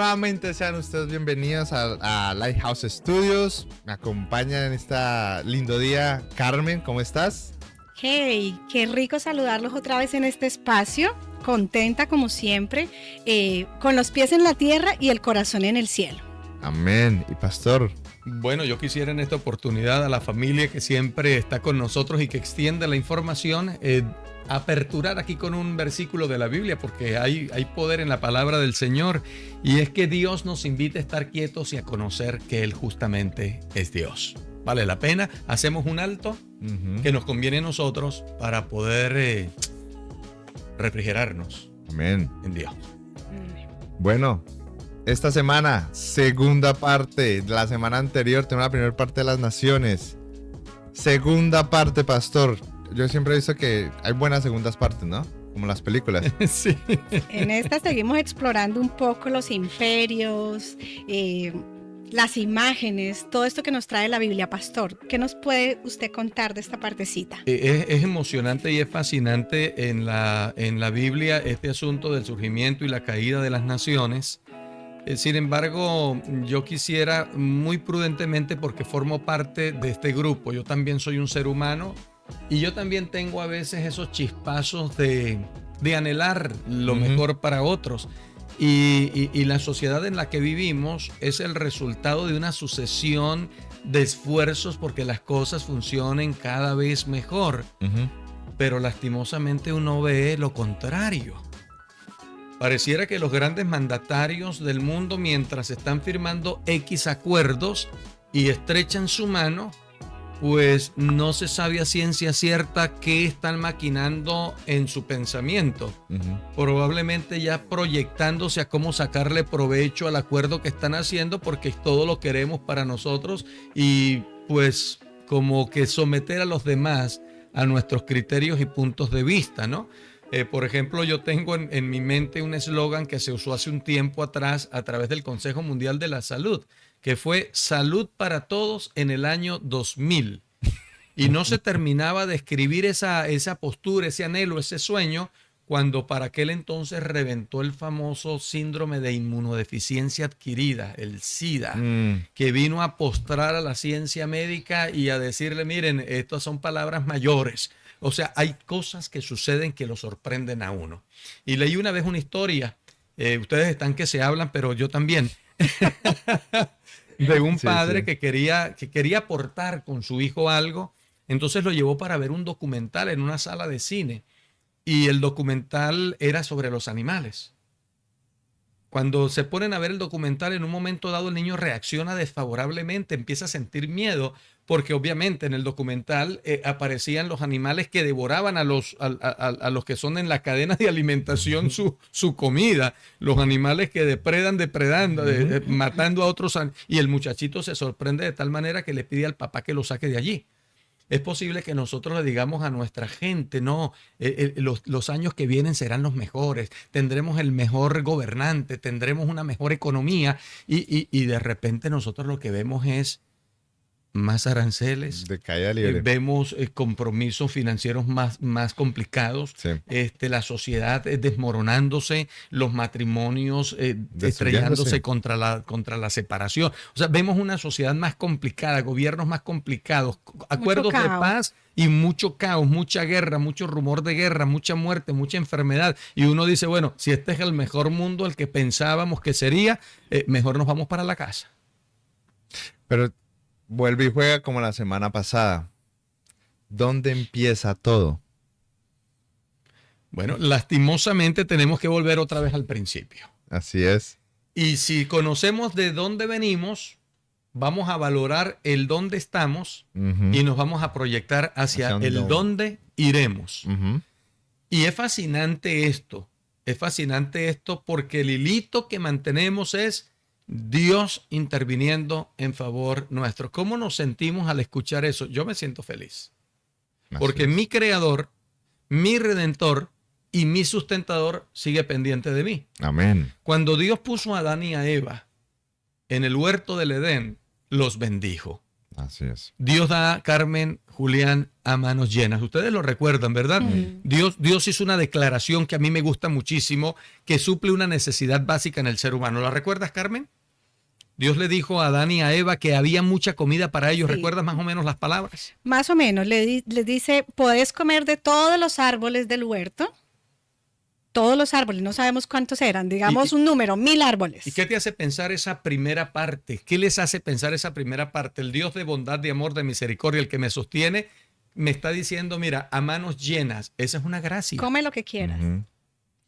Nuevamente sean ustedes bienvenidos a Lighthouse Studios. Me acompaña en este lindo día Carmen, ¿cómo estás? Hey, qué rico saludarlos otra vez en este espacio, contenta como siempre, con los pies en la tierra y el corazón en el cielo. Amén. Y pastor. Bueno, yo quisiera en esta oportunidad a la familia que siempre está con nosotros y que extiende la información, aperturar aquí con un versículo de la Biblia, porque hay poder en la palabra del Señor, y es que Dios nos invita a estar quietos y a conocer que Él justamente es Dios. Vale la pena, hacemos un alto que nos conviene a nosotros para poder refrigerarnos. Amén. En Dios. Bueno, esta semana, segunda parte. La semana anterior tenemos la primera parte de las naciones. Segunda parte, pastor. Yo siempre he visto que hay buenas segundas partes, ¿no? Como las películas. Sí. En esta seguimos explorando un poco los imperios, las imágenes, todo esto que nos trae la Biblia, pastor. ¿Qué nos puede usted contar de esta partecita? Es emocionante y es fascinante en la Biblia este asunto del surgimiento y la caída de las naciones. Sin embargo, yo quisiera muy prudentemente, porque formo parte de este grupo, yo también soy un ser humano y yo también tengo a veces esos chispazos de anhelar lo mejor para otros. Y la sociedad en la que vivimos es el resultado de una sucesión de esfuerzos porque las cosas funcionen cada vez mejor. Pero lastimosamente uno ve lo contrario. Pareciera que los grandes mandatarios del mundo, mientras están firmando X acuerdos y estrechan su mano, pues no se sabe a ciencia cierta qué están maquinando en su pensamiento. Probablemente ya proyectándose a cómo sacarle provecho al acuerdo que están haciendo, porque todo lo queremos para nosotros y pues como que someter a los demás a nuestros criterios y puntos de vista, ¿no? Por ejemplo, yo tengo en mi mente un eslogan que se usó hace un tiempo atrás a través del Consejo Mundial de la Salud, que fue Salud para Todos en el año 2000. Y no se terminaba de escribir esa postura, ese anhelo, ese sueño, cuando para aquel entonces reventó el famoso síndrome de inmunodeficiencia adquirida, el SIDA, que vino a postrar a la ciencia médica y a decirle, miren, estas son palabras mayores. O sea, hay cosas que suceden que lo sorprenden a uno. Y leí una vez una historia, ustedes están que se hablan, pero yo también, de un padre que quería aportar con su hijo algo, entonces lo llevó para ver un documental en una sala de cine. Y el documental era sobre los animales. Cuando se ponen a ver el documental, en un momento dado el niño reacciona desfavorablemente, empieza a sentir miedo, porque obviamente en el documental aparecían los animales que devoraban a los que son en la cadena de alimentación su comida, los animales que depredando, matando a otros. Y el muchachito se sorprende de tal manera que le pide al papá que lo saque de allí. Es posible que nosotros le digamos a nuestra gente, no, los años que vienen serán los mejores, tendremos el mejor gobernante, tendremos una mejor economía y de repente nosotros lo que vemos es más aranceles, de caída libre. Vemos compromisos financieros más complicados, la sociedad desmoronándose, los matrimonios estrellándose contra la separación. O sea, vemos una sociedad más complicada, gobiernos más complicados, acuerdos de paz y mucho caos, mucha guerra, mucho rumor de guerra, mucha muerte, mucha enfermedad. Y uno dice, bueno, si este es el mejor mundo, el que pensábamos que sería, mejor nos vamos para la casa. Pero vuelve y juega como la semana pasada. ¿Dónde empieza todo? Bueno, lastimosamente tenemos que volver otra vez al principio. Así es. Y si conocemos de dónde venimos, vamos a valorar el dónde estamos y nos vamos a proyectar hacia el dónde iremos. Y es fascinante esto porque el hilito que mantenemos es Dios interviniendo en favor nuestro. ¿Cómo nos sentimos al escuchar eso? Yo me siento feliz. Porque mi creador, mi redentor y mi sustentador sigue pendiente de mí. Amén. Cuando Dios puso a Adán y a Eva en el huerto del Edén, los bendijo. Así es. Dios da, Carmen, Julián, a manos llenas. Ustedes lo recuerdan, ¿verdad? Dios hizo una declaración que a mí me gusta muchísimo, que suple una necesidad básica en el ser humano. ¿La recuerdas, Carmen? Dios le dijo a Adán y a Eva que había mucha comida para ellos. Sí. ¿Recuerdas más o menos las palabras? Más o menos, les dice, podés comer de todos los árboles del huerto. Todos los árboles, no sabemos cuántos eran, digamos un número, 1000 árboles. ¿Y qué te hace pensar esa primera parte? ¿Qué les hace pensar esa primera parte? El Dios de bondad, de amor, de misericordia, el que me sostiene, me está diciendo, mira, a manos llenas, esa es una gracia. Come lo que quieras. Ujú.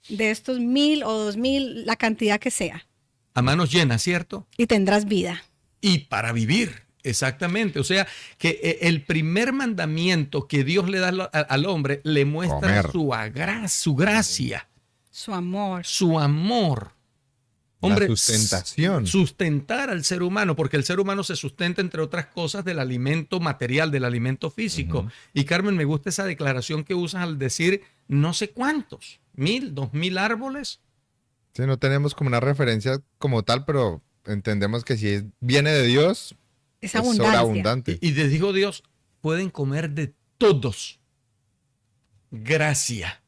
De estos 1000 o 2000, la cantidad que sea. A manos llenas, ¿cierto? Y tendrás vida. Y para vivir, exactamente. O sea, que el primer mandamiento que Dios le da al hombre le muestra Comer. su gracia, Su amor. su amor. La sustentación. Sustentar al ser humano, porque el ser humano se sustenta, entre otras cosas, del alimento material, del alimento físico. Ujú. Y Carmen, me gusta esa declaración que usas al decir no sé cuántos, 1000, 2000 árboles. Sí, no tenemos como una referencia como tal, pero entendemos que si viene de Dios, Es es abundancia. sobreabundante. Y les dijo Dios, pueden comer de todos. Gracia.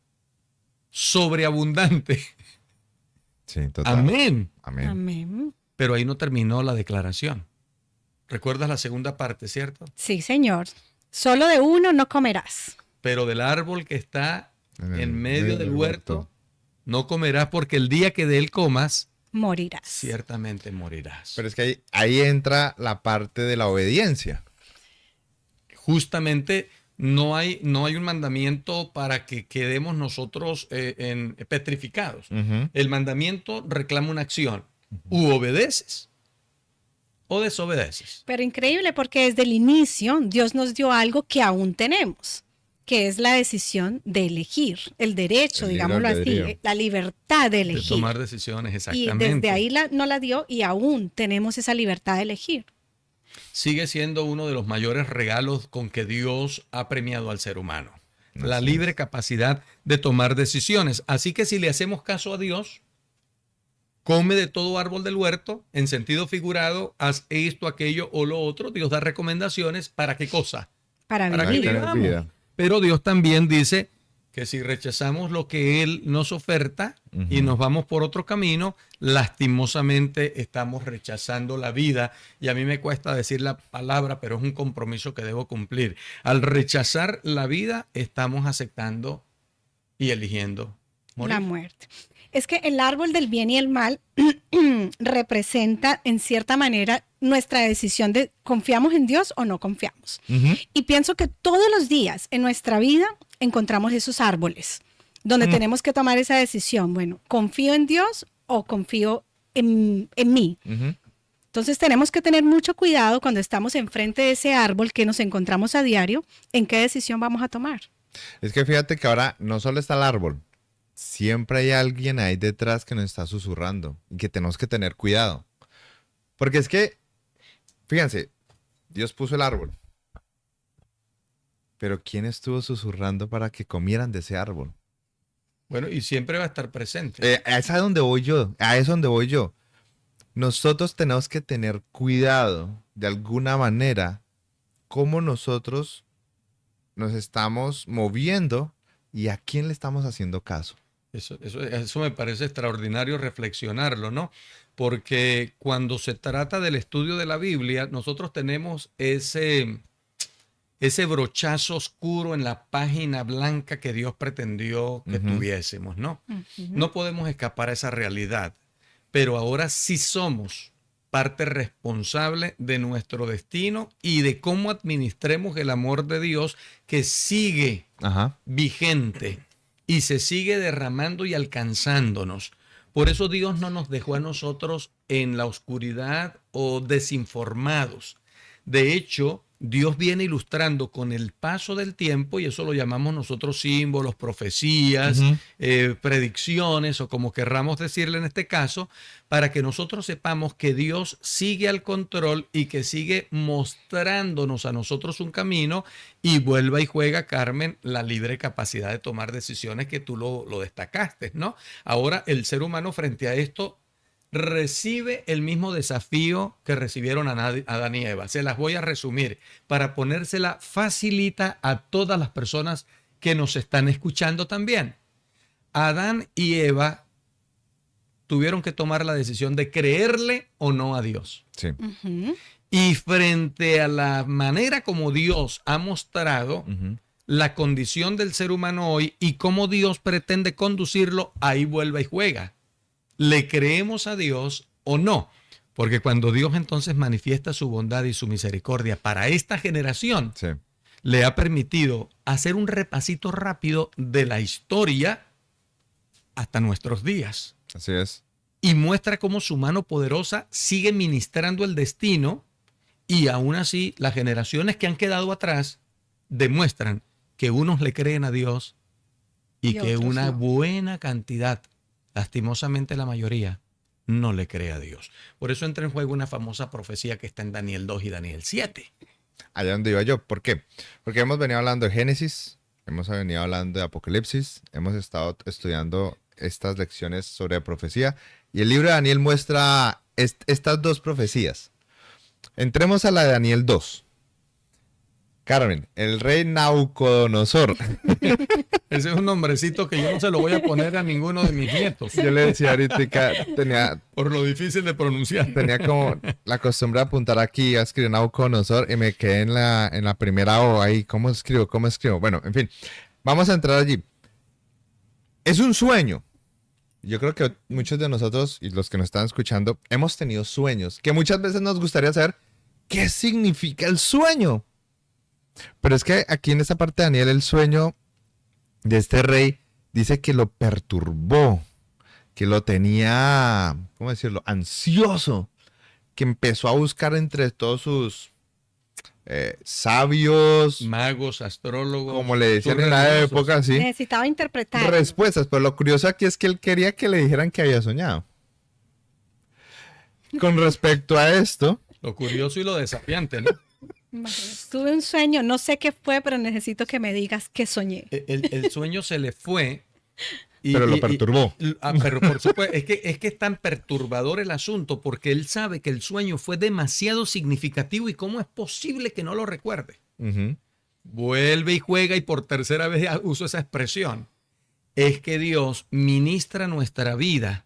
Sobreabundante. Sí, total. Amén. Amén. Amén. Pero ahí no terminó la declaración. ¿Recuerdas la segunda parte, cierto? Sí, Señor. Solo de uno no comerás. Pero del árbol que está el en medio del huerto, no comerás, porque el día que de él comas, Morirás. ciertamente morirás. Pero es que ahí entra la parte de la obediencia. Justamente no hay un mandamiento para que quedemos nosotros petrificados. Ujú. El mandamiento reclama una acción. U obedeces o desobedeces. Pero increíble porque desde el inicio Dios nos dio algo que aún tenemos, que es la decisión de elegir, el derecho, El libre digámoslo así, albedrío. la libertad de De elegir. tomar decisiones, Y exactamente. desde ahí no la dio y aún tenemos esa libertad de elegir. Sigue siendo uno de los mayores regalos con que Dios ha premiado al ser humano. La Así libre es. capacidad de tomar decisiones. Así que si le hacemos caso a Dios, come de todo árbol del huerto, en sentido figurado, haz esto, aquello o lo otro. Dios da recomendaciones. ¿Para qué cosa? Para Para que vivir. tener vivamos. vida. Pero Dios también dice que si rechazamos lo que Él nos oferta y Ujú. nos vamos por otro camino, lastimosamente estamos rechazando la vida. Y a mí me cuesta decir la palabra, pero es un compromiso que debo cumplir. Al rechazar la vida, estamos aceptando y eligiendo morir. La muerte. Es que el árbol del bien y el mal representa en cierta manera nuestra decisión de confiamos en Dios o no confiamos. Ujú. Y pienso que todos los días en nuestra vida encontramos esos árboles donde tenemos que tomar esa decisión. Bueno, ¿confío en Dios o confío en mí? Ujú. Entonces tenemos que tener mucho cuidado cuando estamos enfrente de ese árbol que nos encontramos a diario, en qué decisión vamos a tomar. Es que fíjate que ahora no solo está el árbol, siempre hay alguien ahí detrás que nos está susurrando y que tenemos que tener cuidado. Porque es que, fíjense, Dios puso el árbol. Pero ¿quién estuvo susurrando para que comieran de ese árbol? Bueno, y siempre va a estar presente. A eso es donde voy yo, a eso es donde voy yo. Nosotros tenemos que tener cuidado, de alguna manera, cómo nosotros nos estamos moviendo y a quién le estamos haciendo caso. Eso me parece extraordinario reflexionarlo, ¿no? Porque cuando se trata del estudio de la Biblia, nosotros tenemos ese brochazo oscuro en la página blanca que Dios pretendió que Ujú. tuviésemos, ¿no? No podemos escapar a esa realidad, pero ahora sí somos parte responsable de nuestro destino y de cómo administremos el amor de Dios que sigue Ajá. vigente y se sigue derramando y alcanzándonos. Por eso Dios no nos dejó a nosotros en la oscuridad o desinformados. De hecho, Dios viene ilustrando con el paso del tiempo, y eso lo llamamos nosotros símbolos, profecías, Ujú. predicciones, o como querramos decirle en este caso, para que nosotros sepamos que Dios sigue al control y que sigue mostrándonos a nosotros un camino, y vuelva y juega, Carmen, la libre capacidad de tomar decisiones que tú lo destacaste, ¿no? Ahora, el ser humano frente a esto recibe el mismo desafío que recibieron Adán y Eva. Se las voy a resumir para ponérsela facilita a todas las personas que nos están escuchando también. Adán y Eva tuvieron que tomar la decisión de creerle o no a Dios. Sí. Y frente a la manera como Dios ha mostrado la condición del ser humano hoy y cómo Dios pretende conducirlo, ahí vuelve y juega. ¿Le creemos a Dios o no? Porque cuando Dios entonces manifiesta su bondad y su misericordia para esta generación, Sí. le ha permitido hacer un repasito rápido de la historia hasta nuestros días. Así es. Y muestra cómo su mano poderosa sigue ministrando el destino y aún así las generaciones que han quedado atrás demuestran que unos le creen a Dios y que otros una no. buena cantidad, lastimosamente la mayoría, no le cree a Dios. Por eso entra en juego una famosa profecía que está en Daniel 2 y Daniel 7. Allá donde iba yo. ¿Por qué? Porque hemos venido hablando de Génesis, hemos venido hablando de Apocalipsis, hemos estado estudiando estas lecciones sobre profecía y el libro de Daniel muestra estas dos profecías. Entremos a la de Daniel 2. Carmen, el rey Nabucodonosor. Ese es un nombrecito que yo no se lo voy a poner a ninguno de mis nietos. Yo le decía ahorita, tenía Por lo difícil de pronunciar. como la costumbre de apuntar aquí a escribir Nabucodonosor y me quedé en la primera O ahí. ¿Cómo escribo? Bueno, en fin, vamos a entrar allí. Es un sueño. Yo creo que muchos de nosotros y los que nos están escuchando hemos tenido sueños que muchas veces nos gustaría saber qué significa el sueño. Pero es que aquí en esta parte de Daniel el sueño de este rey dice que lo perturbó, que lo tenía, ¿cómo decirlo?, ansioso, que empezó a buscar entre todos sus sabios, Magos, astrólogos. como le decían en la religiosos. época, ¿sí? Necesitaba interpretar. Respuestas, pero lo curioso aquí es que él quería que le dijeran que había soñado. Con respecto a esto, Lo curioso y lo desafiante, ¿no? Tuve un sueño, no sé qué fue, pero necesito que me digas qué soñé. El sueño se le fue. Pero lo perturbó. Pero por supuesto, es que es tan perturbador el asunto porque él sabe que el sueño fue demasiado significativo y cómo es posible que no lo recuerde. ujú, Vuelve y juega y por tercera vez uso esa expresión. Es que Dios ministra nuestra vida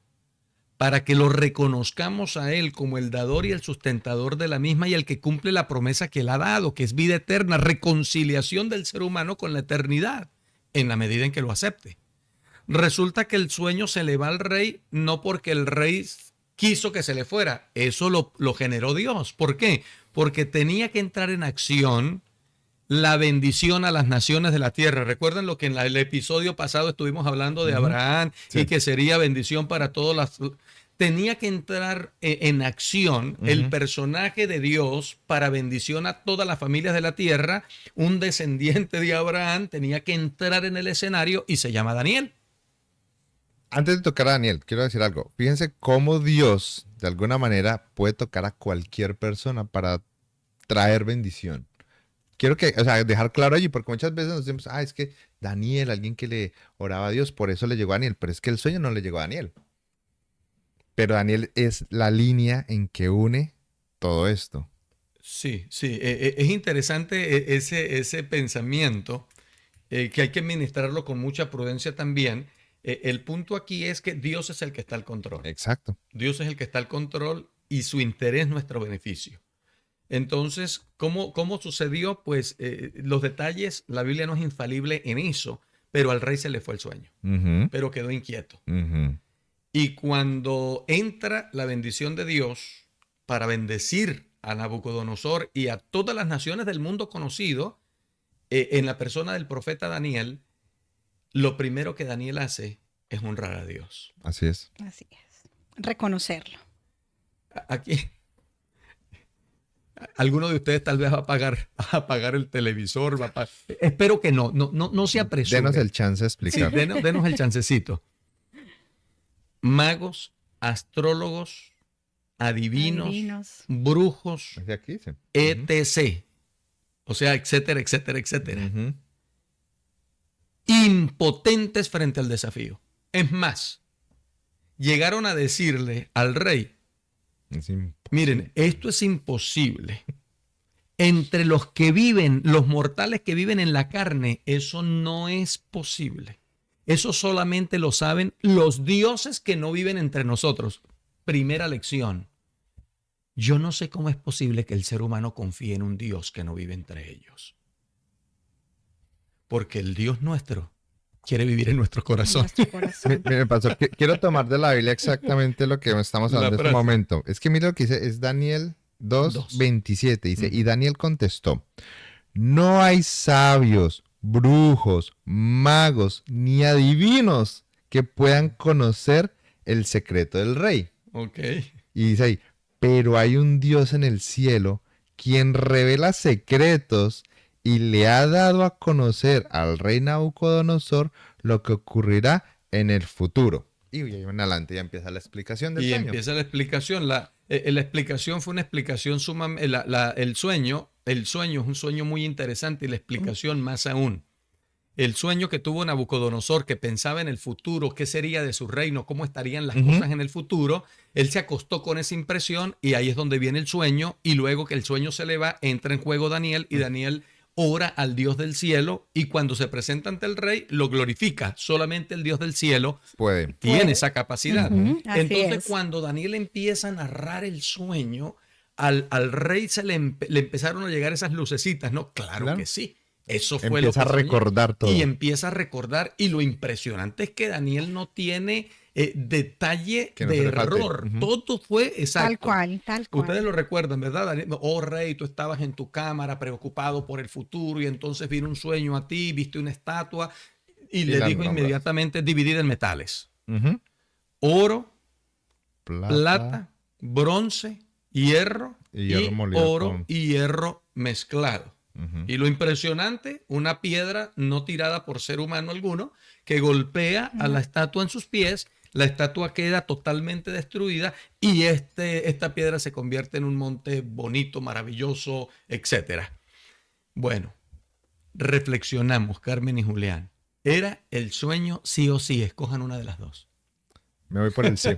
para que lo reconozcamos a Él como el dador y el sustentador de la misma y el que cumple la promesa que Él ha dado, que es vida eterna, reconciliación del ser humano con la eternidad, en la medida en que lo acepte. Resulta que el sueño se le va al rey no porque el rey quiso que se le fuera, eso lo generó Dios. ¿Por qué? Porque tenía que entrar en acción la bendición a las naciones de la tierra. Recuerden lo que en el episodio pasado estuvimos hablando de Abraham Sí. y que sería bendición para todas las... Tenía que entrar en acción el personaje de Dios para bendición a todas las familias de la tierra. Un descendiente de Abraham tenía que entrar en el escenario y se llama Daniel. Antes de tocar a Daniel, quiero decir algo. Fíjense cómo Dios, de alguna manera, puede tocar a cualquier persona para traer bendición. Quiero dejar claro allí, porque muchas veces nos decimos, es que Daniel, alguien que le oraba a Dios, por eso le llegó a Daniel, pero es que el sueño no le llegó a Daniel. Pero Daniel es la línea en que une todo esto. Sí, sí, es interesante ese pensamiento que hay que administrarlo con mucha prudencia también. El punto aquí es que Dios es el que está al control. Exacto. Dios es el que está al control y su interés es nuestro beneficio. Entonces, ¿cómo sucedió? Pues los detalles, la Biblia no es infalible en eso, pero al rey se le fue el sueño, Ujú, pero quedó inquieto. ujú. Y cuando entra la bendición de Dios para bendecir a Nabucodonosor y a todas las naciones del mundo conocido, en la persona del profeta Daniel, lo primero que Daniel hace es honrar a Dios. Así es. Así es. Reconocerlo. Aquí, alguno de ustedes tal vez va a apagar el televisor. Espero que no se apresure. Denos el chance de Sí, explicar. denos el chancecito. Magos, astrólogos, adivinos, brujos, Desde aquí, sí. etc. O sea, etcétera, etcétera, etcétera. Ujú. Impotentes frente al desafío. Es más, llegaron a decirle al rey, miren, esto es imposible. Entre los que viven, los mortales que viven en la carne, eso no es posible. Eso solamente lo saben los dioses que no viven entre nosotros. Primera lección. Yo no sé cómo es posible que el ser humano confíe en un Dios que no vive entre ellos. Porque el Dios nuestro quiere vivir en nuestro corazón. Mire, pastor, quiero tomar de la Biblia exactamente lo que estamos hablando en este momento. Es que mire lo que dice, es Daniel 2:27. Dice, y Daniel contestó, no hay sabios, brujos, magos, ni adivinos que puedan conocer el secreto del rey. Ok. Y dice ahí, pero hay un Dios en el cielo quien revela secretos y le ha dado a conocer al rey Nabucodonosor lo que ocurrirá en el futuro. Y ahí en adelante ya empieza la explicación del sueño. Y empieza la explicación. La explicación fue una explicación sumamente... El sueño es un sueño muy interesante y la explicación más aún. El sueño que tuvo Nabucodonosor, que pensaba en el futuro, qué sería de su reino, cómo estarían las cosas en el futuro, él se acostó con esa impresión y ahí es donde viene el sueño, y luego que el sueño se le va, entra en juego Daniel y Daniel ora al Dios del cielo y cuando se presenta ante el rey lo glorifica. Solamente el Dios del cielo tiene esa capacidad. Entonces cuando Daniel empieza a narrar el sueño, al rey le empezaron a llegar esas lucecitas, ¿no? Claro que sí. Eso fue empieza lo que a recordar todo. Y empieza a recordar. Y lo impresionante es que Daniel no tiene detalle de error. Todo fue exacto. Tal cual. Ustedes lo recuerdan, ¿verdad, Daniel? Oh, rey, tú estabas en tu cámara preocupado por el futuro y entonces vino un sueño a ti, viste una estatua y le dijo inmediatamente dividida en metales. Oro, plata, bronce, hierro y oro y hierro mezclado. Y lo impresionante, una piedra no tirada por ser humano alguno, que golpea a la estatua en sus pies, la estatua queda totalmente destruida y esta piedra se convierte en un monte bonito, maravilloso, etc. Bueno, reflexionamos, Carmen y Julián. ¿Era el sueño sí o sí? Escojan una de las dos. Me voy por el sí.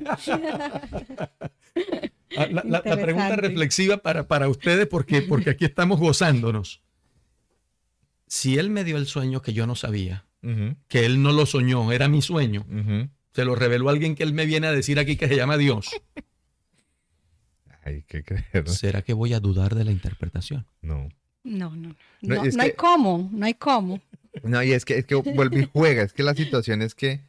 La pregunta reflexiva para ustedes, porque aquí estamos gozándonos. Si él me dio el sueño que yo no sabía, que él no lo soñó, era mi sueño, se lo reveló alguien que él me viene a decir aquí que se llama Dios. Hay que creer. ¿Será que voy a dudar de la interpretación? No hay cómo. No, y es que vuelve y juega. Es que la situación es que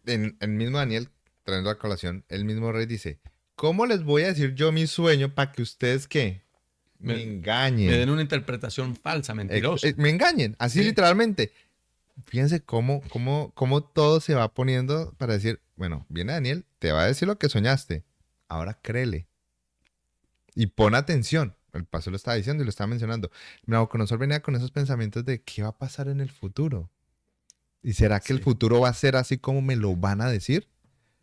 el mismo Daniel, trayendo a colación, el mismo rey dice, ¿cómo les voy a decir yo mi sueño para que ustedes qué? Me engañen. Me den una interpretación falsa, mentirosa. Me engañen, así literalmente. Fíjense cómo todo se va poniendo para decir, bueno, viene Daniel, te va a decir lo que soñaste. Ahora créele. Y pon atención. El pastor lo estaba diciendo y lo estaba mencionando. Nabucodonosor venía con esos pensamientos de qué va a pasar en el futuro. ¿Y será que el futuro va a ser así como me lo van a decir?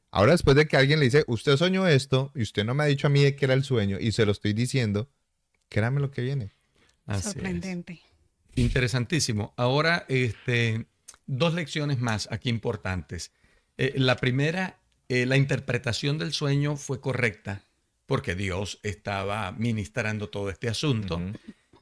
Ahora, después de que alguien le dice, usted soñó esto y usted no me ha dicho a mí de qué era el sueño y se lo estoy diciendo, créame lo que viene. Así sorprendente. Es. Interesantísimo. Ahora, dos lecciones más aquí importantes. La primera, la interpretación del sueño fue correcta porque Dios estaba ministrando todo este asunto.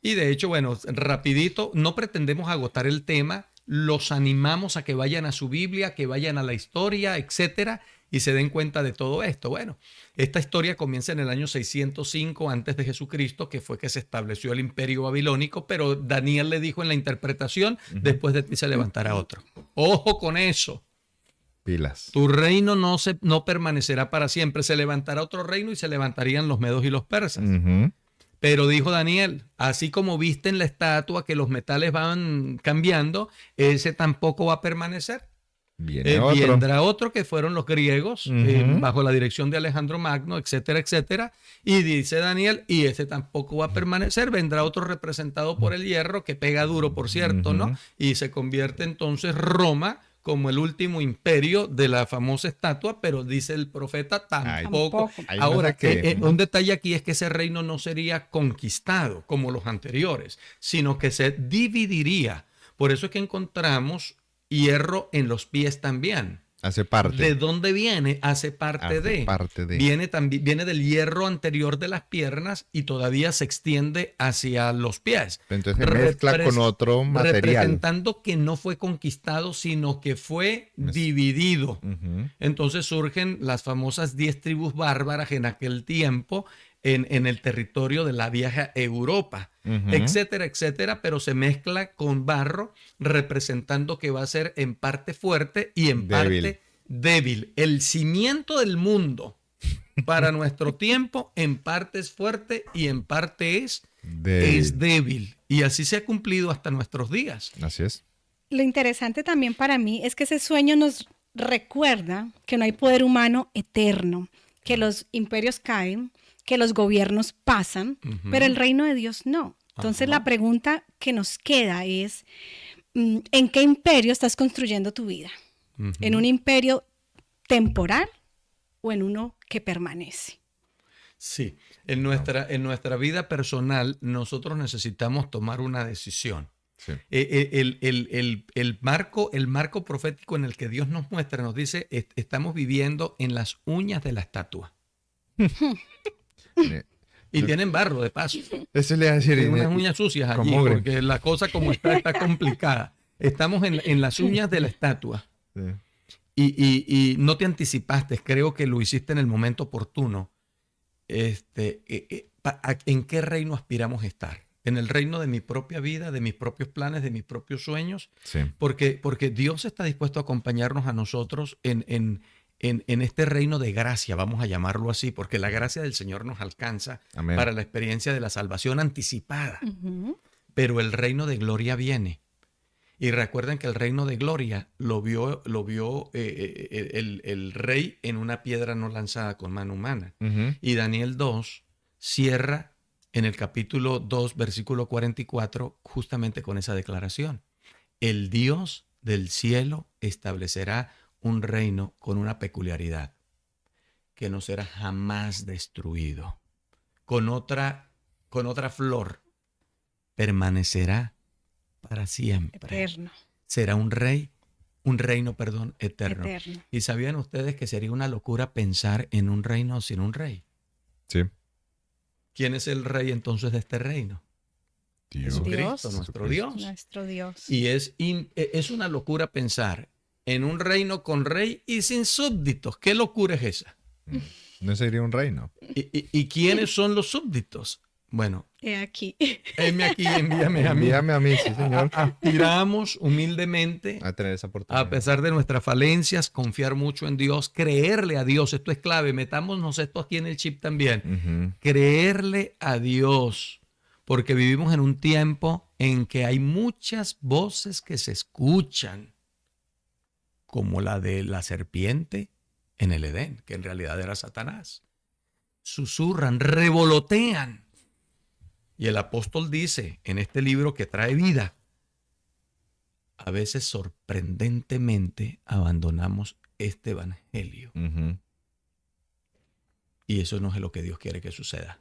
Y de hecho, bueno, rapidito, no pretendemos agotar el tema, los animamos a que vayan a su Biblia, que vayan a la historia, etcétera, y se den cuenta de todo esto. Bueno, esta historia comienza en el año 605 antes de Jesucristo, que fue que se estableció el imperio babilónico, pero Daniel le dijo en la interpretación, después de ti se levantará otro. Ojo con eso. Pilas. Tu reino no permanecerá para siempre, se levantará otro reino y se levantarían los medos y los persas. Pero dijo Daniel, así como viste en la estatua que los metales van cambiando, ese tampoco va a permanecer. Vendrá otro que fueron los griegos, bajo la dirección de Alejandro Magno, etcétera, etcétera. Y dice Daniel, y ese tampoco va a permanecer. Vendrá otro representado por el hierro, que pega duro, por cierto, ¿no? Y se convierte entonces Roma como el último imperio de la famosa estatua, pero dice el profeta tampoco. Ahora, un detalle aquí es que ese reino no sería conquistado como los anteriores, sino que se dividiría. Por eso es que encontramos hierro en los pies también. Hace parte. ¿De dónde viene? Hace parte Hace de. parte de. Viene del hierro anterior de las piernas y todavía se extiende hacia los pies. Entonces se mezcla con otro material. Representando que no fue conquistado, sino que fue dividido. Ujú. Entonces surgen las famosas 10 tribus bárbaras en aquel tiempo en el territorio de la vieja Europa, Ujú. etcétera, etcétera, pero se mezcla con barro, representando que va a ser en parte fuerte y en Débil. parte débil. El cimiento del mundo para nuestro tiempo en parte es fuerte y en parte es débil. Y así se ha cumplido hasta nuestros días. Así es. Lo interesante también para mí es que ese sueño nos recuerda que no hay poder humano eterno, que los imperios caen, que los gobiernos pasan, Ujú. pero el reino de Dios no. Entonces Ajá. la pregunta que nos queda es, ¿en qué imperio estás construyendo tu vida? Ujú. ¿En un imperio temporal o en uno que permanece? Sí, en nuestra vida personal nosotros necesitamos tomar una decisión. Sí. El marco profético en el que Dios nos muestra nos dice, estamos viviendo en las uñas de la estatua. Y tienen barro de paso. Eso le iba a decir. Tienen unas uñas sucias allí, ¿Cómo creen? porque la cosa como está complicada. Estamos en las uñas de la estatua. Sí. Y no te anticipaste, creo que lo hiciste en el momento oportuno. ¿En qué reino aspiramos a estar? ¿En el reino de mi propia vida, de mis propios planes, de mis propios sueños? Sí. Porque Dios está dispuesto a acompañarnos a nosotros en este reino de gracia, vamos a llamarlo así, porque la gracia del Señor nos alcanza Amén. para la experiencia de la salvación anticipada. Ujú. Pero el reino de gloria viene. Y recuerden que el reino de gloria lo vio el rey en una piedra no lanzada con mano humana. Ujú. Y Daniel 2 cierra en el capítulo 2, versículo 44, justamente con esa declaración. El Dios del cielo establecerá un reino con una peculiaridad, que no será jamás destruido. Con otra flor, permanecerá para siempre. Eterno, Será un reino, eterno. eterno. ¿Y sabían ustedes que sería una locura pensar en un reino sin un rey? Sí. ¿Quién es el rey entonces de este reino? Dios. Jesucristo, nuestro Dios. Nuestro Dios. Y es una locura pensar en un reino con rey y sin súbditos. ¿Qué locura es esa? No sería un reino. ¿Y quiénes son los súbditos? Bueno, He aquí. heme aquí, envíame a mí. Envíame a mí, sí, señor. Aspiramos humildemente, A tener esa oportunidad. a pesar de nuestras falencias, confiar mucho en Dios, creerle a Dios. Esto es clave. Metámonos esto aquí en el chip también. Ujú. Creerle a Dios, porque vivimos en un tiempo en que hay muchas voces que se escuchan, como la de la serpiente en el Edén, que en realidad era Satanás. Susurran, revolotean. Y el apóstol dice en este libro que trae vida, a veces sorprendentemente abandonamos este evangelio. Ujú. Y eso no es lo que Dios quiere que suceda.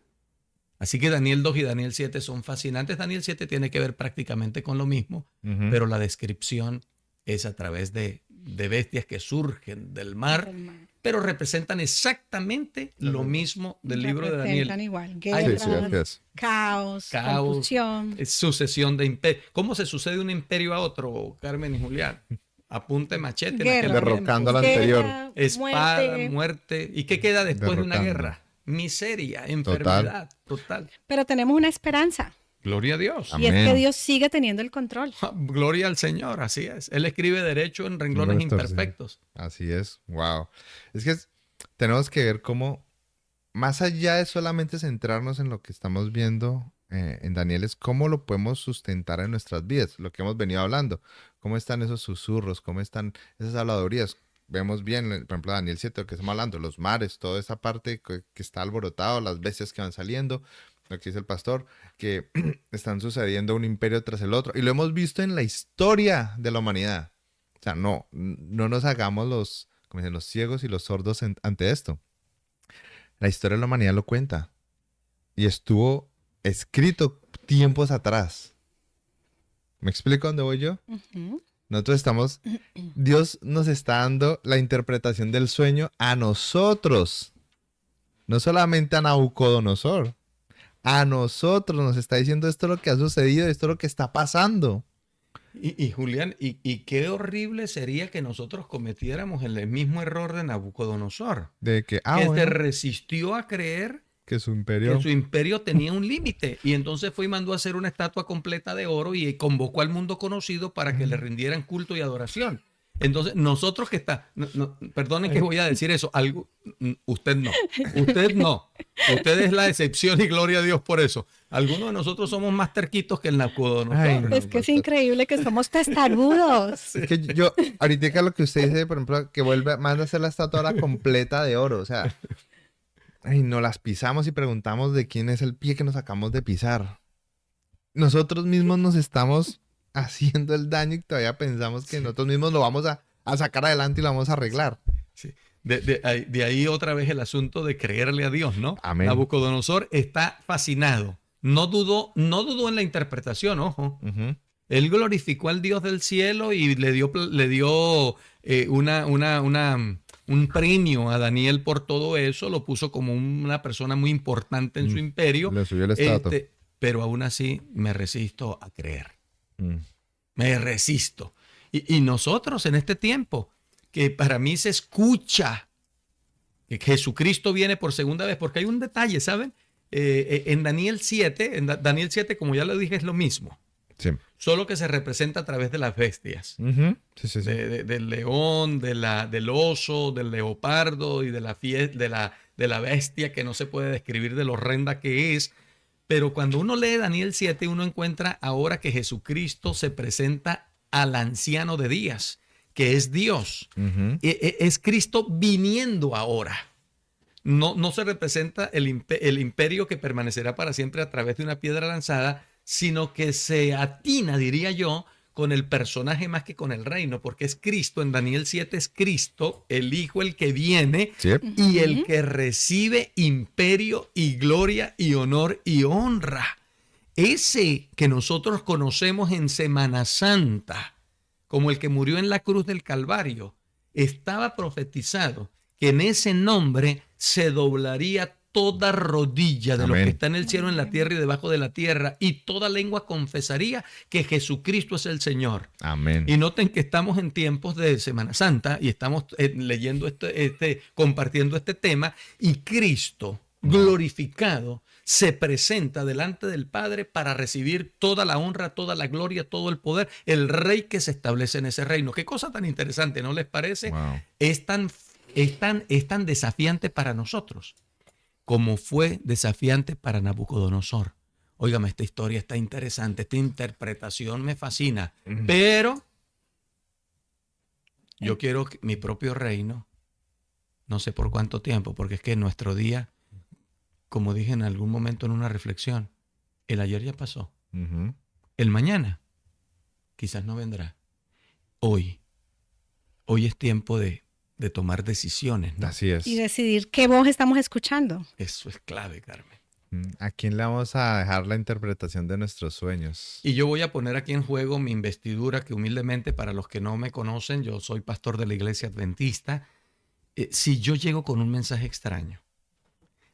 Así que Daniel 2 y Daniel 7 son fascinantes. Daniel 7 tiene que ver prácticamente con lo mismo, Ujú. pero la descripción es a través de bestias que surgen del mar, pero representan exactamente lo mismo del libro de Representan Daniel. igual. Sí, Guerra, sí, así es. caos, Caos, confusión. es sucesión de imperios. ¿Cómo se sucede un imperio a otro, Carmen y Julián? Apunte machete. en aquel Guerra. Derrocando al tiempo. anterior. Guerra, Espada, muerte. ¿Y qué queda después de una Derrocando. guerra? Miseria, enfermedad, total. Pero tenemos una esperanza. Gloria a Dios. Y es que Amén. Dios sigue teniendo el control. Gloria al Señor, así es. Él escribe derecho en renglones Renglones imperfectos. Así es. Wow. Es que tenemos que ver cómo, más allá de solamente centrarnos en lo que estamos viendo en Daniel, es cómo lo podemos sustentar en nuestras vidas, lo que hemos venido hablando. Cómo están esos susurros, cómo están esas habladurías. Vemos bien, por ejemplo, Daniel 7, lo que estamos hablando, los mares, toda esa parte que está alborotado, las bestias que van saliendo, lo que dice el pastor, que están sucediendo un imperio tras el otro. Y lo hemos visto en la historia de la humanidad. O sea, no nos hagamos como dicen, los ciegos y los sordos ante esto. La historia de la humanidad lo cuenta. Y estuvo escrito tiempos atrás. ¿Me explico dónde voy yo? Ujú. Dios nos está dando la interpretación del sueño a nosotros. No solamente a Nabucodonosor. A nosotros nos está diciendo esto es lo que ha sucedido, esto es lo que está pasando. Y Julián, y qué horrible sería que nosotros cometiéramos el mismo error de Nabucodonosor, De que, que se bueno, resistió a creer que su que su imperio... imperio tenía un límite, y entonces fue y mandó a hacer una estatua completa de oro y convocó al mundo conocido para que le rindieran culto y adoración. Entonces, nosotros que perdonen que voy a decir eso, usted no, usted es la excepción y gloria a Dios por eso. Algunos de nosotros somos más terquitos que el Nabucodonosor. Ay, no. Es que es increíble que somos testarudos. Es que yo, ahorita lo que usted dice, por ejemplo, que manda a hacer la estatua ahora completa de oro, o sea, ay, nos las pisamos y preguntamos de quién es el pie que nos acabamos de pisar. Nosotros mismos nos estamos haciendo el daño y todavía pensamos que nosotros mismos lo vamos a sacar adelante y lo vamos a arreglar. Sí. De ahí otra vez el asunto de creerle a Dios, ¿no? Amén. Nabucodonosor está fascinado. No dudó en la interpretación, ojo. Uh-huh. Él glorificó al Dios del cielo y le dio un premio a Daniel por todo eso. Lo puso como una persona muy importante en su imperio. Le subió el estatus. Pero aún así me resisto a creer. Me resisto. Y nosotros en este tiempo, que para mí se escucha que Jesucristo viene por segunda vez, porque hay un detalle, ¿saben? En Daniel 7, como ya lo dije, es lo mismo. Sí. Solo que se representa a través de las bestias. Uh-huh. Sí. Del león, del oso, del leopardo y de la bestia que no se puede describir de lo horrenda que es. Pero cuando uno lee Daniel 7, uno encuentra ahora que Jesucristo se presenta al anciano de días, que es Dios. Uh-huh. Es Cristo viniendo ahora. No se representa el imperio que permanecerá para siempre a través de una piedra lanzada, sino que se atina, diría yo, con el personaje más que con el reino, porque es Cristo. En Daniel 7 es Cristo, el Hijo, el que viene, Sí. y el que recibe imperio y gloria y honor y honra. Ese que nosotros conocemos en Semana Santa, como el que murió en la cruz del Calvario, estaba profetizado que en ese nombre se doblaría toda rodilla de los Amén. que está en el cielo, en la tierra y debajo de la tierra, y toda lengua confesaría que Jesucristo es el Señor. Amén. Y noten que estamos en tiempos de Semana Santa y estamos leyendo compartiendo este tema, y Cristo glorificado se presenta delante del Padre para recibir toda la honra, toda la gloria, todo el poder, el rey que se establece en ese reino. Qué cosa tan interesante, ¿no les parece? Wow. Es tan desafiante para nosotros como fue desafiante para Nabucodonosor. Óigame, esta historia está interesante, esta interpretación me fascina, pero yo quiero mi propio reino, no sé por cuánto tiempo, porque es que en nuestro día, como dije en algún momento en una reflexión, el ayer ya pasó, Uh-huh. el mañana quizás no vendrá. Hoy es tiempo de tomar decisiones, ¿no? Así es. Y decidir qué voz estamos escuchando. Eso es clave, Carmen. ¿A quién le vamos a dejar la interpretación de nuestros sueños? Y yo voy a poner aquí en juego mi investidura, que humildemente, para los que no me conocen, yo soy pastor de la Iglesia Adventista. Si yo llego con un mensaje extraño,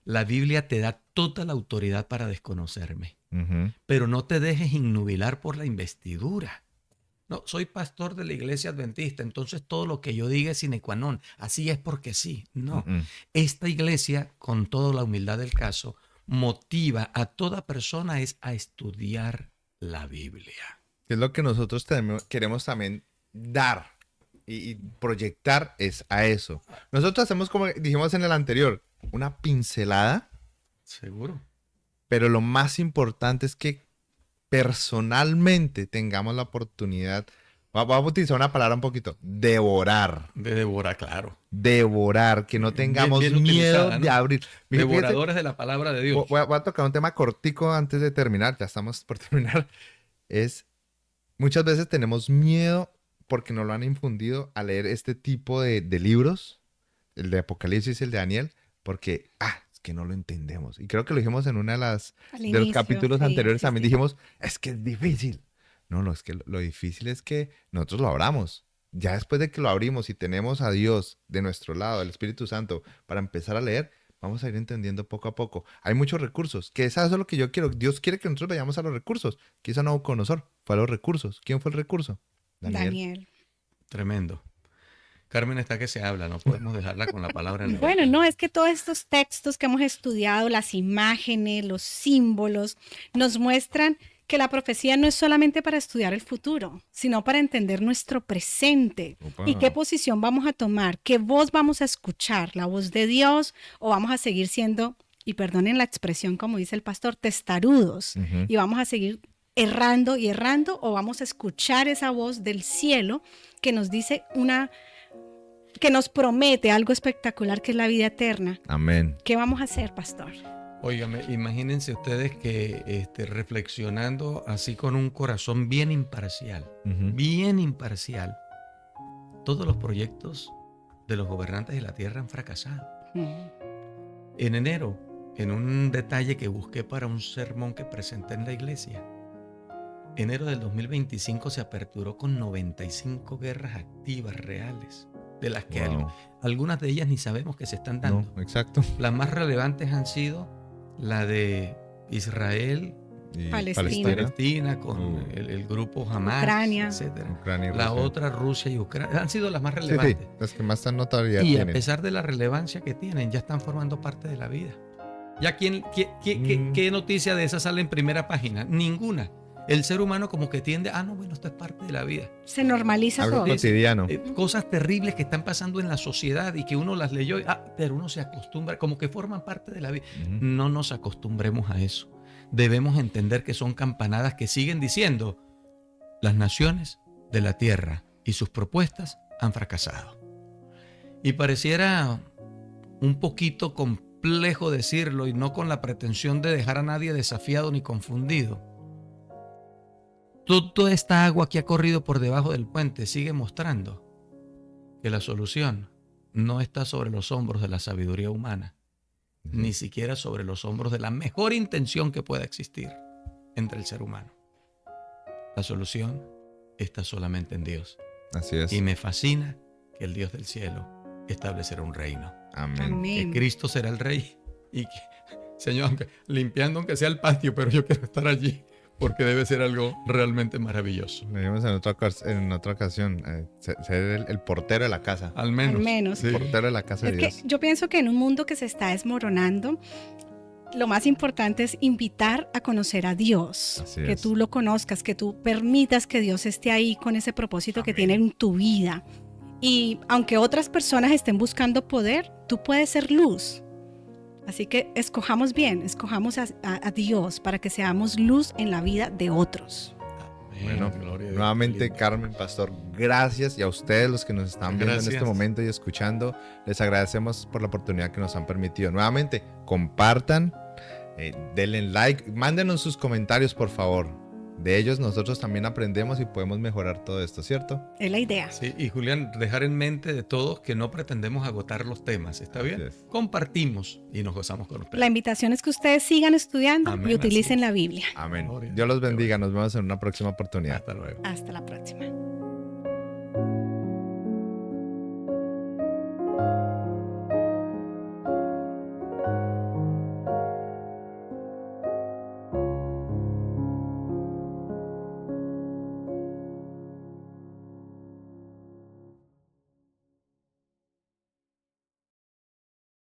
la Biblia te da toda la autoridad para desconocerme, Uh-huh. pero no te dejes innubilar por la investidura. No, soy pastor de la Iglesia Adventista, entonces todo lo que yo diga es sine qua non. Así es porque sí. No. Uh-uh. Esta iglesia, con toda la humildad del caso, motiva a toda persona a estudiar la Biblia. Que es lo que nosotros queremos también dar y proyectar es a eso. Nosotros hacemos, como dijimos en el anterior, una pincelada, Seguro. pero lo más importante es que personalmente tengamos la oportunidad, vamos a utilizar una palabra un poquito, devorar. De Débora, claro. Devorar, que no tengamos bien miedo utilizada, ¿no? de abrir. Fíjate, Devoradores de la palabra de Dios. voy a tocar un tema cortico antes de terminar, ya estamos por terminar. Muchas veces tenemos miedo porque nos lo han infundido a leer este tipo de libros, el de Apocalipsis y el de Daniel, porque, es que no lo entendemos. Y creo que lo dijimos en una de los Al inicio, capítulos sí, anteriores sí, también sí. dijimos, es que es difícil. No, es que lo difícil es que nosotros lo abramos. Ya después de que lo abrimos y tenemos a Dios de nuestro lado, el Espíritu Santo, para empezar a leer, vamos a ir entendiendo poco a poco. Hay muchos recursos, que eso es lo que yo quiero. Dios quiere que nosotros vayamos a los recursos. ¿Qué hizo Nabucodonosor? Fue a los recursos. ¿Quién fue el recurso? Daniel. Tremendo. Carmen está que se habla, no podemos dejarla con la palabra en la Bueno, boca. no, es que todos estos textos que hemos estudiado, las imágenes, los símbolos, nos muestran que la profecía no es solamente para estudiar el futuro, sino para entender nuestro presente Opa. y qué posición vamos a tomar, qué voz vamos a escuchar, la voz de Dios, o vamos a seguir siendo, y perdonen la expresión como dice el pastor, testarudos, Ujú. y vamos a seguir errando y errando, o vamos a escuchar esa voz del cielo que nos dice que nos promete algo espectacular que es la vida eterna. Amén. ¿Qué vamos a hacer, pastor? Óigame, imagínense ustedes que reflexionando así con un corazón bien imparcial, todos los proyectos de los gobernantes de la tierra han fracasado. En enero, en un detalle que busqué para un sermón que presenté en la iglesia, enero del 2025 se aperturó con 95 guerras activas reales, de las que Wow. algunas de ellas ni sabemos que se están dando. No, exacto. Las más relevantes han sido la de Israel, Y Palestina. Palestina, con el grupo Hamas, Ucrania. etcétera. Ucrania y La Rusia. otra, Rusia y Ucrania, han sido las más Sí, relevantes. las que más notoriedad Y a tienen. pesar de la relevancia que tienen, ya están formando parte de la vida. ¿Ya Mm. qué noticia de esa sale en primera página? Ninguna. El ser humano como que tiende, no, bueno, esto es parte de la vida. Se normaliza Algo todo. cotidiano. Cosas terribles que están pasando en la sociedad y que uno las leyó, pero uno se acostumbra, como que forman parte de la vida. Ujú. No nos acostumbremos a eso. Debemos entender que son campanadas que siguen diciendo, las naciones de la tierra y sus propuestas han fracasado. Y pareciera un poquito complejo decirlo y no con la pretensión de dejar a nadie desafiado ni confundido. Toda esta agua que ha corrido por debajo del puente sigue mostrando que la solución no está sobre los hombros de la sabiduría humana, ni siquiera sobre los hombros de la mejor intención que pueda existir entre el ser humano. La solución está solamente en Dios. Así es. Y me fascina que el Dios del cielo establecerá un reino. Amén. Que Amén. Cristo será el rey. Y que, Señor, limpiando aunque sea el patio, pero yo quiero estar allí porque debe ser algo realmente maravilloso. Lo vimos en otra ocasión. Ser el portero de la casa. Al menos. Al menos. Sí. Portero de la casa Es de que Dios. yo pienso que en un mundo que se está desmoronando, lo más importante es invitar a conocer a Dios, Así que es. tú lo conozcas, que tú permitas que Dios esté ahí con ese propósito que Amén. tiene en tu vida. Y aunque otras personas estén buscando poder, tú puedes ser luz. Así que escojamos bien, escojamos a Dios para que seamos luz en la vida de otros. Amén. Bueno, Gloria a Dios. nuevamente, Lindo. Carmen, pastor, gracias. Y a ustedes, los que nos están viendo en Gracias. este momento y escuchando, les agradecemos por la oportunidad que nos han permitido. Nuevamente, compartan, denle like, mándenos sus comentarios, por favor. De ellos nosotros también aprendemos y podemos mejorar todo esto, ¿cierto? Es la idea. Sí, y Julián, dejar en mente de todos que no pretendemos agotar los temas, ¿está bien? Así es. Compartimos y nos gozamos con ustedes. La invitación es que ustedes sigan estudiando Amén, y utilicen así es. la Biblia. Amén. Gloria. Dios los bendiga. Nos vemos en una próxima oportunidad. Hasta luego. Hasta la próxima.